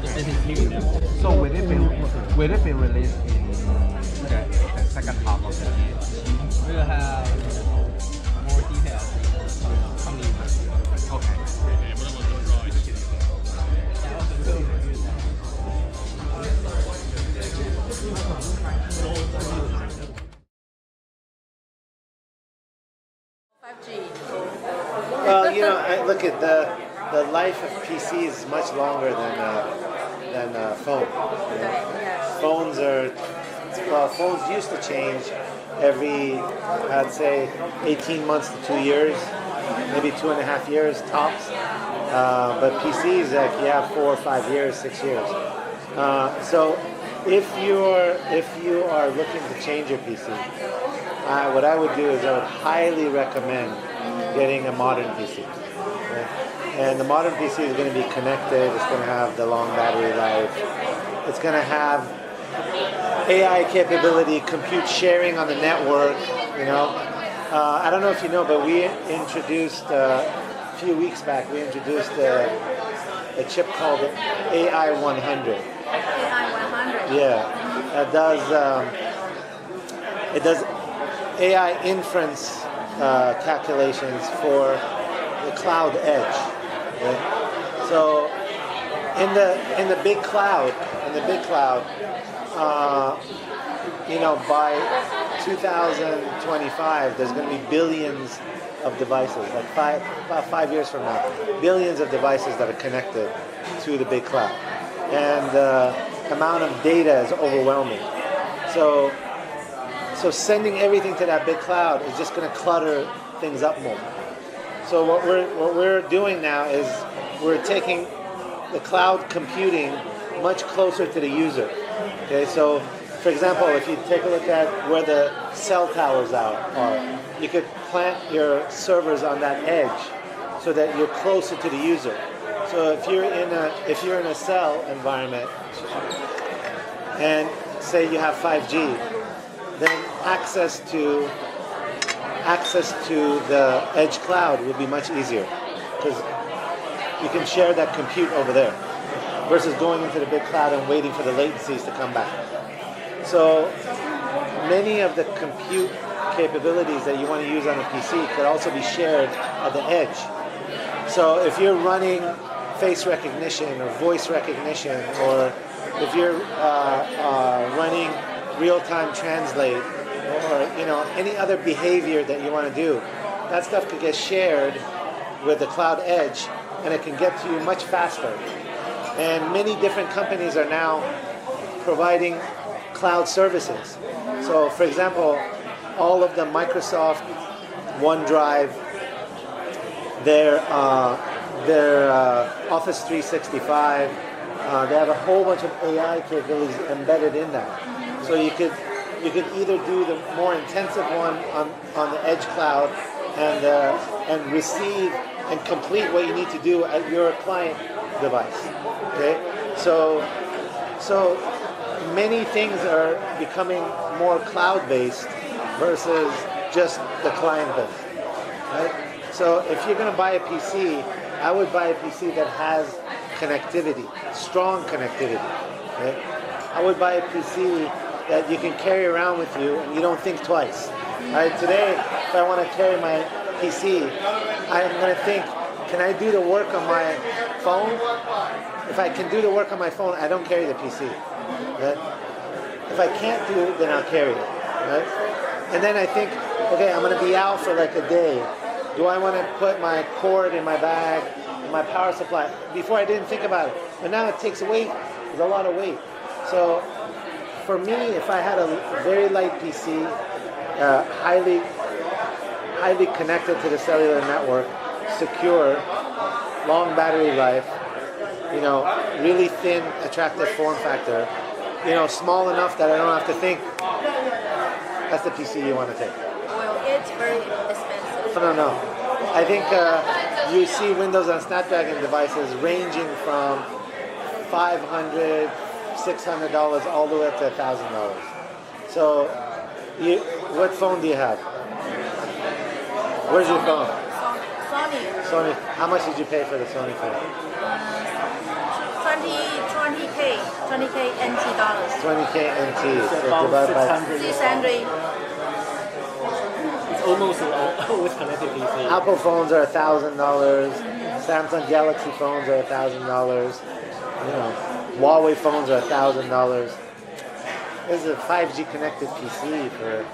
this is new. So will it be released in the second half of the year? We will have more details coming months. Okay. Well, look at the life of PC is much longer than phone. Phones used to change every, I'd say, 18 months to 2 years, maybe 2.5 years tops. But PCs, like, you have 4 or 5 years, 6 years. So if you are looking to change your PC, what I would do is I would highly recommend getting a modern PC. Okay? And the modern PC is going to be connected. It's going to have the long battery life. It's going to have AI capability, compute sharing on the network. I don't know if you know, but we introduced a few weeks back. We introduced a chip called AI100. AI100. Yeah, it does AI inference calculations for the cloud edge. Right? So in the big cloud, by 2025, there's going to be billions of devices. About 5 years from now, billions of devices that are connected to the big cloud, and the amount of data is overwhelming. So sending everything to that big cloud is just going to clutter things up more. So what we're doing now is we're taking the cloud computing much closer to the user. Okay, so for example, if you take a look at where the cell towers are, you could plant your servers on that edge so that you're closer to the user. So if you're in a cell environment, and say you have 5G, then access to the edge cloud would be much easier, because you can share that compute over there versus going into the big cloud and waiting for the latencies to come back. So many of the compute capabilities that you want to use on a PC could also be shared at the edge. So if you're running face recognition or voice recognition, or if you're running real-time translate, or any other behavior that you want to do, that stuff could get shared with the cloud edge, and it can get to you much faster. And many different companies are now providing cloud services. So, for example, all of the Microsoft OneDrive, their Office 365, they have a whole bunch of AI capabilities embedded in that. So you could either do the more intensive one on the edge cloud and receive and complete what you need to do at your client device. Okay, so many things are becoming more cloud-based versus just the client-based. Right? So if you're going to buy a PC, I would buy a PC that has connectivity, strong connectivity. Right? I would buy a PC that you can carry around with you and you don't think twice. Right? Today, if I want to carry my PC, I'm going to think, can I do the work on my phone? If I can do the work on my phone, I don't carry the PC. Right? If I can't do it, then I'll carry it. Right? And then I think, okay, I'm going to be out for like a day. Do I want to put my cord in my bag, and my power supply? Before I didn't think about it. But now it takes weight. There's a lot of weight. So for me, if I had a very light PC, highly connected to the cellular network, secure, long battery life, really thin, attractive form factor, small enough that I don't have to think, that's the PC you want to take. Well, it's very expensive. No. I think you see Windows on Snapdragon devices ranging from $500, $600 all the way up to $1,000. So, what phone do you have? Where's your phone? Sony. How much did you pay for the Sony phone? 20 20K NT dollars. 20K NT. It's So about divided by 600. 600. It's almost always connected PC. Apple phones are $1,000. Samsung Galaxy phones are $1,000. You know, Huawei phones are $1,000. This is a 5G connected PC for